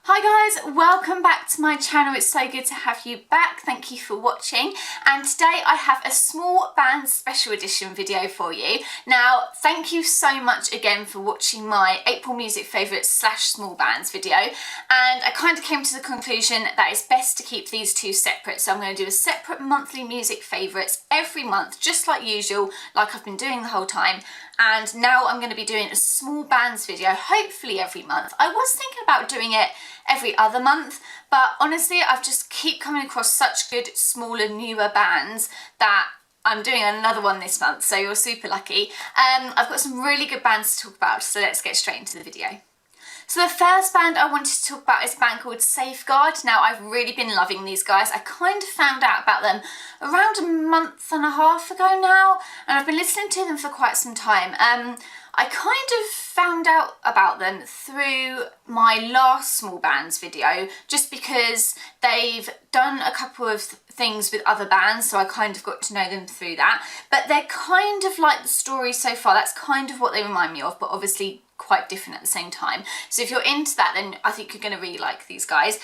Hi guys, welcome back to my channel. It's so good to have you back. Thank you for watching. And today I have a small band special edition video for you. Now, thank you so much again for watching my April music favourites / small bands video. And I kind of came to the conclusion that it's best to keep these two separate. So I'm going to do a separate monthly music favourites every month, just like usual, like I've been doing the whole time. And now I'm going to be doing a small bands video, hopefully every month. I was thinking about doing it every other month, but honestly I've just keep coming across such good smaller newer bands that I'm doing another one this month, so you're super lucky. I've got some really good bands to talk about, so let's get straight into the video. So the first band I wanted to talk about is a band called Safeguard. Now, I've really been loving these guys. I kind of found out about them around a month and a half ago now, and I've been listening to them for quite some time. I kind of found out about them through my last small bands video, just because they've done a couple of things with other bands, so I kind of got to know them through that. But they're kind of like the story so far. That's kind of what they remind me of, but obviously quite different at the same time. So if you're into that, then I think you're going to really like these guys.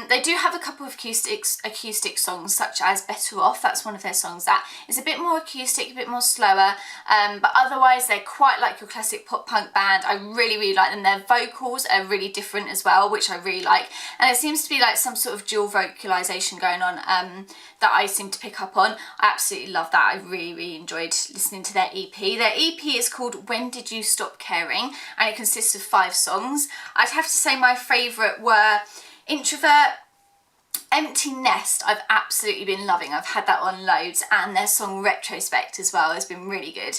They do have a couple of acoustic songs, such as Better Off. That's one of their songs that is a bit more acoustic, a bit more slower, but otherwise they're quite like your classic pop punk band. I really like them. Their vocals are really different as well, which I really like, and it seems to be like some sort of dual vocalization going on that I seem to pick up on. I absolutely love that. I really enjoyed listening to their EP. Their EP is called When Did You Stop Caring, and it consists of 5 songs. I'd have to say my favourite were Introvert, Empty Nest. I've absolutely been loving. I've had that on loads, and their song Retrospect as well has been really good.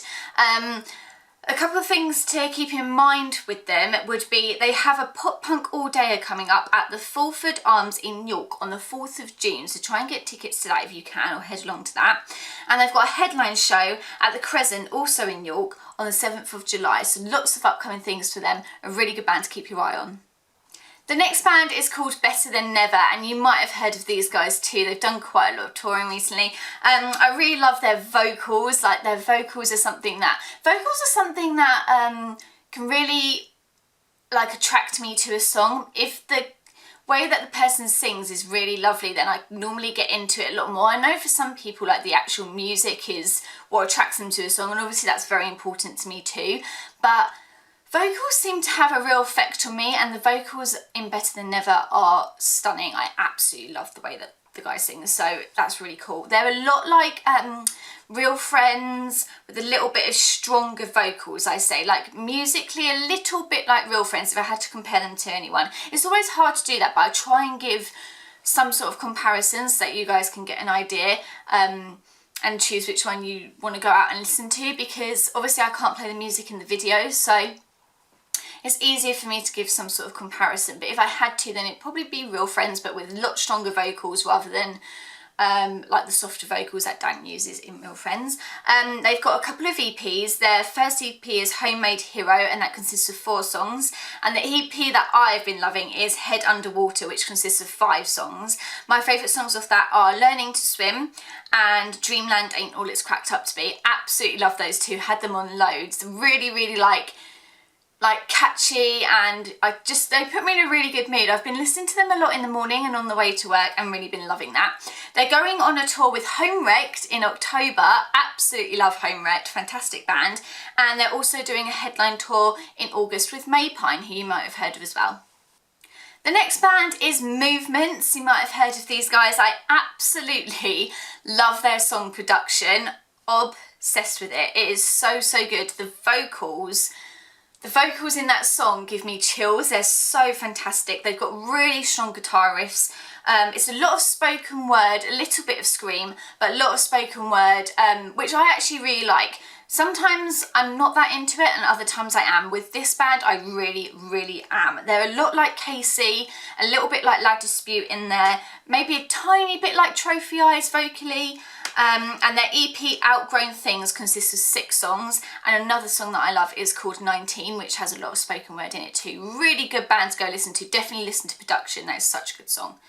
A couple of things to keep in mind with them would be they have a pop punk all-dayer coming up at the Fulford Arms in York on the 4th of June, so try and get tickets to that if you can, or head along to that. And they've got a headline show at the Crescent, also in York, on the 7th of July, so lots of upcoming things for them. A really good band to keep your eye on. The next band is called Better Than Never, and you might have heard of these guys too. They've done quite a lot of touring recently. I really love their vocals. Like, their vocals are something that can really like attract me to a song. If the way that the person sings is really lovely, then I normally get into it a lot more. I know for some people, like, the actual music is what attracts them to a song, and obviously that's very important to me too, but vocals seem to have a real effect on me, and the vocals in Better Than Never are stunning. I absolutely love the way that the guy sings, so that's really cool. They're a lot like Real Friends, with a little bit of stronger vocals, I say. Like, musically a little bit like Real Friends, if I had to compare them to anyone. It's always hard to do that, but I try and give some sort of comparisons so that you guys can get an idea and choose which one you want to go out and listen to, because obviously I can't play the music in the video, so it's easier for me to give some sort of comparison. But if I had to, then it'd probably be Real Friends, but with a lot stronger vocals rather than like the softer vocals that Dan uses in Real Friends. They've got a couple of EPs. Their first EP is Homemade Hero, and that consists of 4 songs. And the EP that I've been loving is Head Underwater, which consists of 5 songs. My favourite songs off that are Learning to Swim and Dreamland Ain't All It's Cracked Up to Be. Absolutely love those two. Had them on loads. Really like catchy, and they put me in a really good mood. I've been listening to them a lot in the morning and on the way to work, and really been loving that. They're going on a tour with Homewrecked in October. Absolutely love Homewrecked, fantastic band. And they're also doing a headline tour in August with Maypine, who you might have heard of as well. The next band is Movements. You might have heard of these guys. I absolutely love their song production. Obsessed with it. It is so good. The vocals in that song give me chills. They're so fantastic. They've got really strong guitar riffs. It's a lot of spoken word, a little bit of scream, but a lot of spoken word, which I actually really like. Sometimes I'm not that into it, and other times I am. With this band, I really am. They're a lot like Casey, a little bit like La Dispute in there, maybe a tiny bit like Trophy Eyes vocally. And their EP Outgrown Things consists of 6 songs, and another song that I love is called 19, which has a lot of spoken word in it too. Really good band to go listen to. Definitely listen to Production. That is such a good song.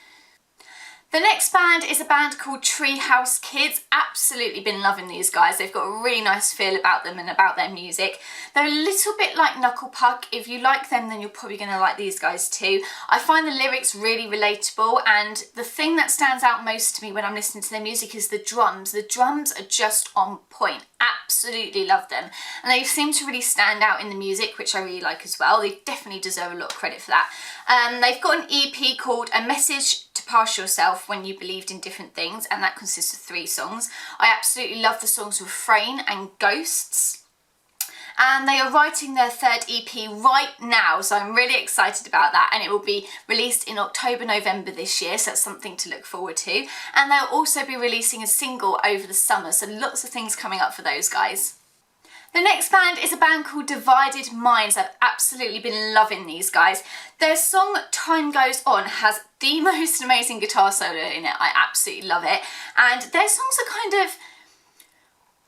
The next band is a band called Treehouse Kids. Absolutely been loving these guys. They've got a really nice feel about them and about their music. They're a little bit like Knuckle Puck. If you like them, then you're probably going to like these guys too. I find the lyrics really relatable, and the thing that stands out most to me when I'm listening to their music is the drums. The drums are just on point. Absolutely love them, and they seem to really stand out in the music, which I really like as well. They definitely deserve a lot of credit for that. They've got an EP called A Message to Pass Yourself When You Believed in Different Things, and that consists of 3 songs. I absolutely love the songs Refrain and Ghosts. And they are writing their 3rd EP right now, so I'm really excited about that, and it will be released in October, November this year, so that's something to look forward to. And they'll also be releasing a single over the summer, so lots of things coming up for those guys. The next band is a band called Divided Minds. I've absolutely been loving these guys. Their song Time Goes On has the most amazing guitar solo in it. I absolutely love it. And their songs are kind of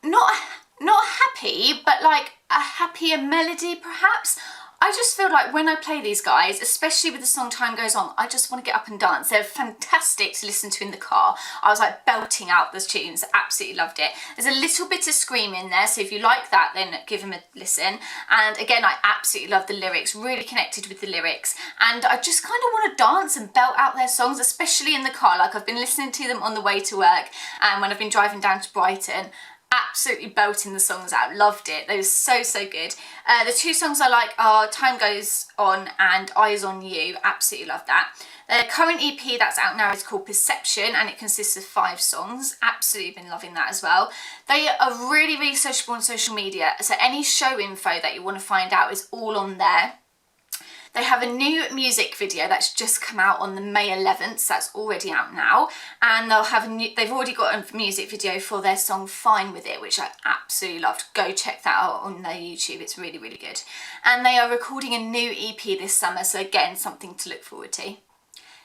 not happy, but like a happier melody perhaps. I just feel like when I play these guys, especially with the song Time Goes On, I just want to get up and dance. They're fantastic to listen to in the car. I was like belting out those tunes, absolutely loved it. There's a little bit of scream in there, so if you like that, then give them a listen. And again, I absolutely love the lyrics, really connected with the lyrics. And I just kind of want to dance and belt out their songs, especially in the car. Like I've been listening to them on the way to work, and when I've been driving down to Brighton, absolutely belting the songs out. Loved it. They were so good. The 2 songs I like are Time Goes On and Eyes on You. Absolutely love that. Their current EP that's out now is called Perception, and it consists of 5 songs. Absolutely been loving that as well. They are really sociable on social media, so any show info that you want to find out is all on there. They have a new music video that's just come out on the May 11th, so that's already out now. And they've already got a music video for their song Fine With It, which I absolutely loved. Go check that out on their YouTube, it's really good. And they are recording a new EP this summer, so again, something to look forward to.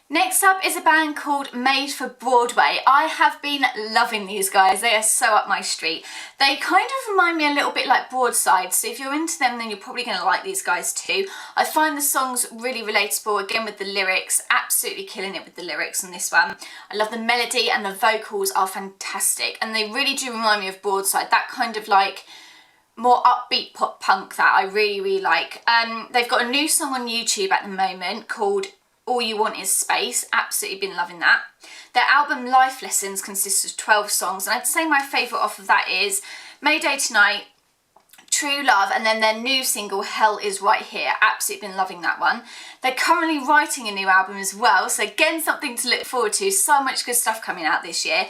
Next up is a band called Made for Broadway. I have been loving these guys. They are so up my street. They kind of remind me a little bit like Broadside, so if you're into them, then you're probably going to like these guys too. I find the songs really relatable, again with the lyrics, absolutely killing it with the lyrics on this one. I love the melody, and the vocals are fantastic, and they really do remind me of Broadside, that kind of like more upbeat pop punk that I really like. They've got a new song on YouTube at the moment called All You Want Is Space. Absolutely been loving that. Their album Life Lessons consists of 12 songs, and I'd say my favourite off of that is Mayday Tonight, True Love, and then their new single Hell Is Right Here. Absolutely been loving that one. They're currently writing a new album as well, so again, something to look forward to. So much good stuff coming out this year.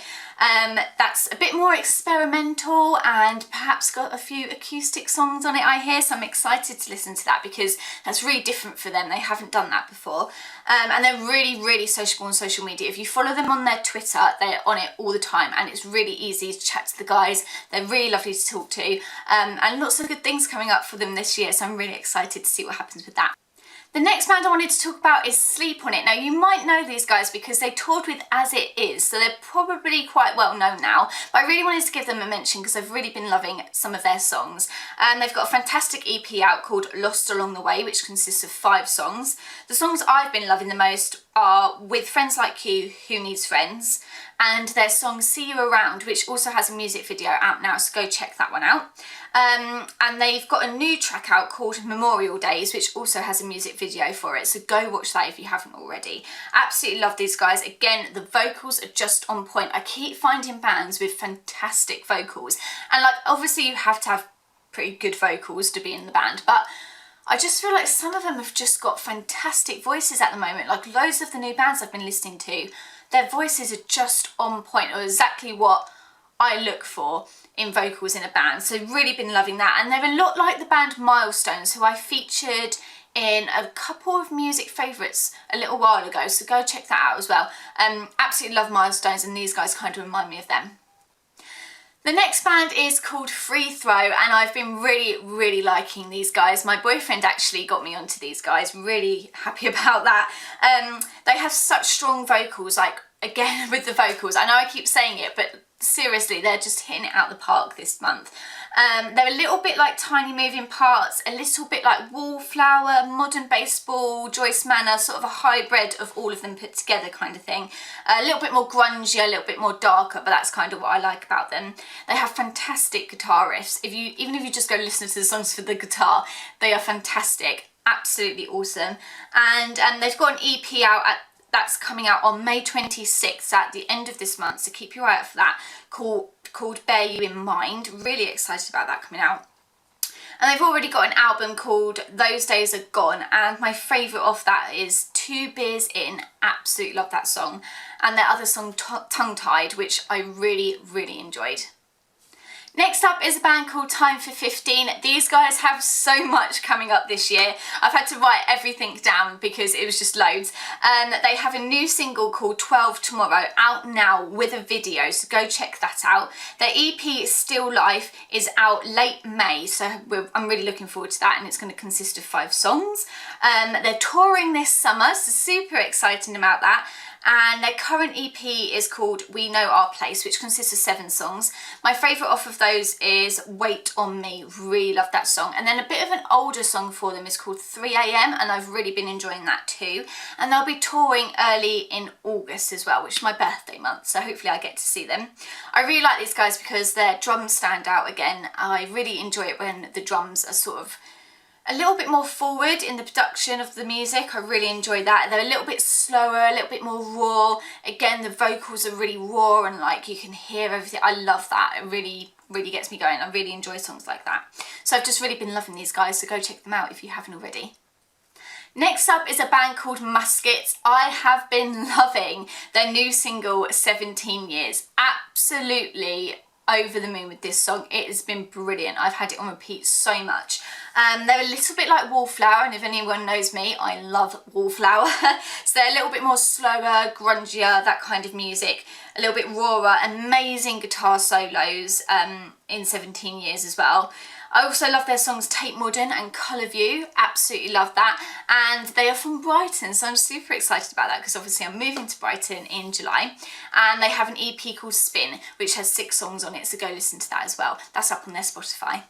That's a bit more experimental and perhaps got a few acoustic songs on it, I hear, so I'm excited to listen to that because that's really different for them. They haven't done that before. And they're really sociable on social media. If you follow them on their Twitter, they're on it all the time, and it's really easy to chat to the guys. They're really lovely to talk to, and lots of good things coming up for them this year, so I'm really excited to see what happens with that. The next band I wanted to talk about is Sleep On It. Now, you might know these guys because they toured with As It Is, so they're probably quite well known now, but I really wanted to give them a mention because I've really been loving some of their songs. And they've got a fantastic EP out called Lost Along the Way, which consists of 5 songs. The songs I've been loving the most are With Friends Like You, Who Needs Friends, and their song See You Around, which also has a music video out now, so go check that one out. And they've got a new track out called Memorial Days, which also has a music video for it, so go watch that if you haven't already. Absolutely love these guys. Again, the vocals are just on point. I keep finding bands with fantastic vocals, and like obviously you have to have pretty good vocals to be in the band, but I just feel like some of them have just got fantastic voices at the moment. Like loads of the new bands I've been listening to, their voices are just on point, or exactly what I look for in vocals in a band. So really been loving that. And they're a lot like the band Milestones, who I featured in a couple of music favourites a little while ago, so go check that out as well. Absolutely love Milestones, and these guys kind of remind me of them. The next band is called Free Throw, and I've been really liking these guys. My boyfriend actually got me onto these guys, really happy about that. They have such strong vocals, like again with the vocals, I know I keep saying it, but seriously, they're just hitting it out the park this month. They're a little bit like Tiny Moving Parts, a little bit like Wallflower, Modern Baseball, Joyce Manor, sort of a hybrid of all of them put together kind of thing. A little bit more grungy, a little bit more darker, but that's kind of what I like about them. They have fantastic guitar riffs. Even if you just go listen to the songs for the guitar, they are fantastic, absolutely awesome. And they've got an EP out that's coming out on May 26th at the end of this month, so keep your eye out for that, called Bear You In Mind. Really excited about that coming out. And they've already got an album called Those Days Are Gone, and my favourite off that is Two Beers In. Absolutely love that song. And their other song, Tongue Tied, which I really, really enjoyed. Next up is a band called Time for 15. These guys have so much coming up this year. I've had to write everything down because it was just loads. They have a new single called 12 Tomorrow out now with a video, so go check that out. Their EP Still Life is out late May, so I'm really looking forward to that, and it's going to consist of 5 songs. They're touring this summer, so super exciting about that. And their current EP is called We Know Our Place, which consists of 7 songs. My favourite off of those is Wait On Me. Really love that song. And then a bit of an older song for them is called 3 AM, and I've really been enjoying that too. And they'll be touring early in August as well, which is my birthday month, so hopefully I get to see them. I really like these guys because their drums stand out again. I really enjoy it when the drums are sort of a little bit more forward in the production of the music. I really enjoy that. They're a little bit slower, a little bit more raw. Again, the vocals are really raw and like you can hear everything. I love that. It really, really gets me going. I really enjoy songs like that. So I've just really been loving these guys, so go check them out if you haven't already. Next up is a band called Muskets. I have been loving their new single, 17 Years. Absolutely over the moon with this song. It has been brilliant. I've had it on repeat so much. They're a little bit like Wallflower, and if anyone knows me, I love Wallflower. So they're a little bit more slower, grungier, that kind of music, a little bit rawer, amazing guitar solos in 17 Years as well. I also love their songs Tape Modern and Colour View, absolutely love that. And they are from Brighton, so I'm super excited about that because obviously I'm moving to Brighton in July. And they have an EP called Spin, which has 6 songs on it, so go listen to that as well. That's up on their Spotify.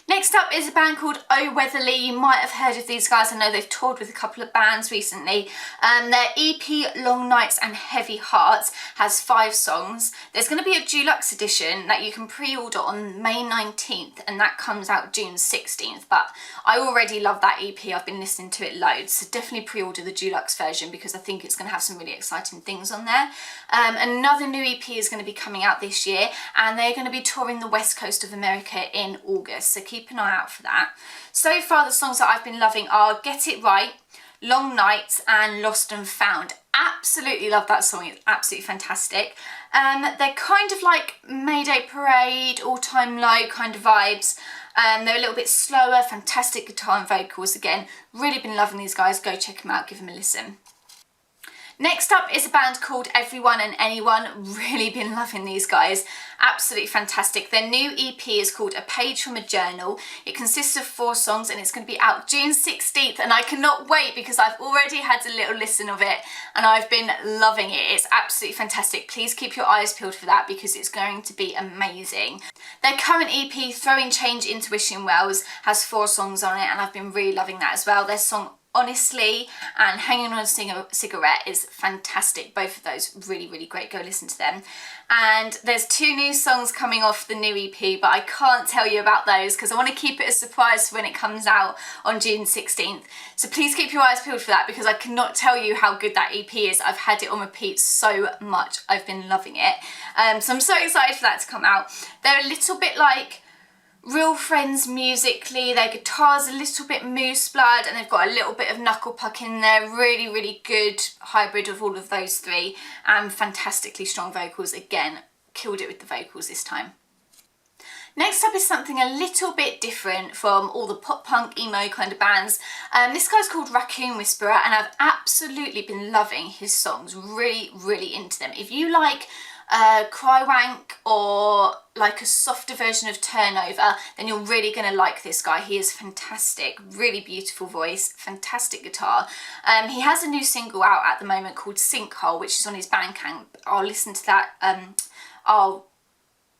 Next up is a band called Oh Weatherly. You might have heard of these guys. I know they've toured with a couple of bands recently. Their EP Long Nights and Heavy Hearts has 5 songs. There's going to be a deluxe edition that you can pre-order on May 19th, and that comes out June 16th. But I already love that EP. I've been listening to it loads, so definitely pre-order the deluxe version because I think it's going to have some really exciting things on there. Another new EP is going to be coming out this year, and they're going to be touring the west coast of America in August, so keep an eye out for that. So far the songs that I've been loving are Get It Right, Long Nights and Lost and Found. Absolutely love that song, it's absolutely fantastic. They're kind of like Mayday Parade, All Time Low kind of vibes. They're a little bit slower, fantastic guitar and vocals again. Really been loving these guys, go check them out, give them a listen. Next up is a band called Everyone and Anyone. Really been loving these guys. Absolutely fantastic. Their new EP is called A Page from a Journal. It consists of 4 songs and it's going to be out June 16th, and I cannot wait because I've already had a little listen of it and I've been loving it. It's absolutely fantastic. Please keep your eyes peeled for that because it's going to be amazing. Their current EP, Throwing Change into Wishing Wells, has 4 songs on it and I've been really loving that as well. Their song Honestly and Hanging on a Cigarette is fantastic. Both of those really, really great. Go listen to them. And there's 2 new songs coming off the new EP, but I can't tell you about those because I want to keep it a surprise for when it comes out on June 16th. So please keep your eyes peeled for that because I cannot tell you how good that EP is. I've had it on repeat so much. I've been loving it. So I'm so excited for that to come out. They're a little bit like Real Friends musically. Their guitar's a little bit moose blood and they've got a little bit of knuckle puck in there. Really, really good hybrid of all of those 3 and fantastically strong vocals. Again, killed it with the vocals this time. Next up is something a little bit different from all the pop punk emo kind of bands. This guy's called Raccoon Whisperer and I've absolutely been loving his songs. Really, really into them. If you like Cry Wank or like a softer version of Turnover, then you're really going to like this guy. He is fantastic, really beautiful voice, fantastic guitar. He has a new single out at the moment called Sinkhole, which is on his Bandcamp. I'll listen to that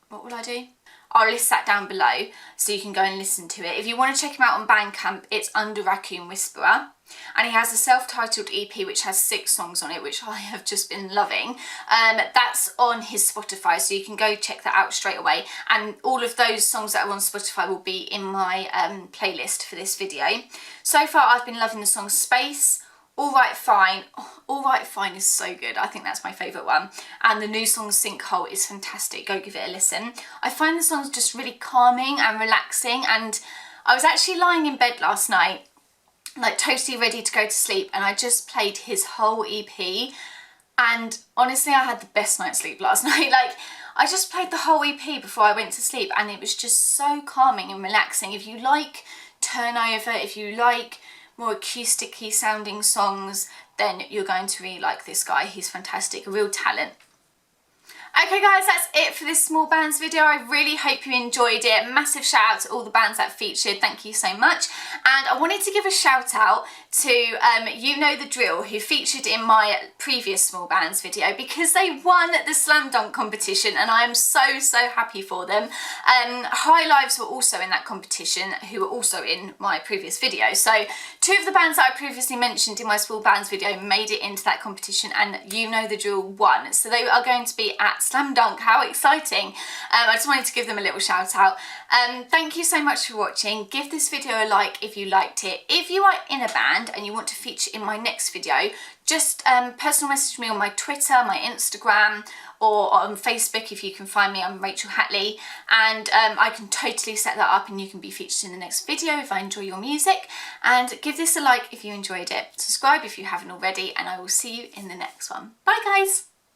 what will I do? I'll list that down below so you can go and listen to it. If you want to check him out on Bandcamp, it's under Raccoon Whisperer. And he has a self-titled EP which has 6 songs on it, which I have just been loving. That's on his Spotify, so you can go check that out straight away. And all of those songs that are on Spotify will be in my playlist for this video. So far I've been loving the song Space, All Right Fine. Oh, All Right Fine is so good. I think that's my favourite one. And the new song Sinkhole is fantastic. Go give it a listen. I find the songs just really calming and relaxing, and I was actually lying in bed last night, like totally ready to go to sleep, and I just played his whole EP, and honestly I had the best night's sleep last night. Like, I just played the whole EP before I went to sleep, and it was just so calming and relaxing. If you like turnover, if you like more acoustic-y sounding songs, then you're going to really like this guy. He's fantastic, a real talent. Okay guys, that's it for this small bands video. I really hope you enjoyed it. Massive shout out to all the bands that featured. Thank you so much. And I wanted to give a shout out to You Know The Drill, who featured in my previous small bands video, because they won the slam dunk competition, and I am so happy for them. High Lives were also in that competition, who were also in my previous video. So 2 of the bands that I previously mentioned in my small bands video made it into that competition, and You Know The Drill won. So they are going to be at Slam Dunk. How exciting. I just wanted to give them a little shout out. Thank you so much for watching. Give this video a like if you liked it. If you are in a band and you want to feature in my next video, just personal message me on my Twitter, my Instagram, or on Facebook if you can find me. I'm Rachel Hatley, and I can totally set that up and you can be featured in the next video if I enjoy your music. And give this a like if you enjoyed it. Subscribe if you haven't already, and I will see you in the next one. Bye guys.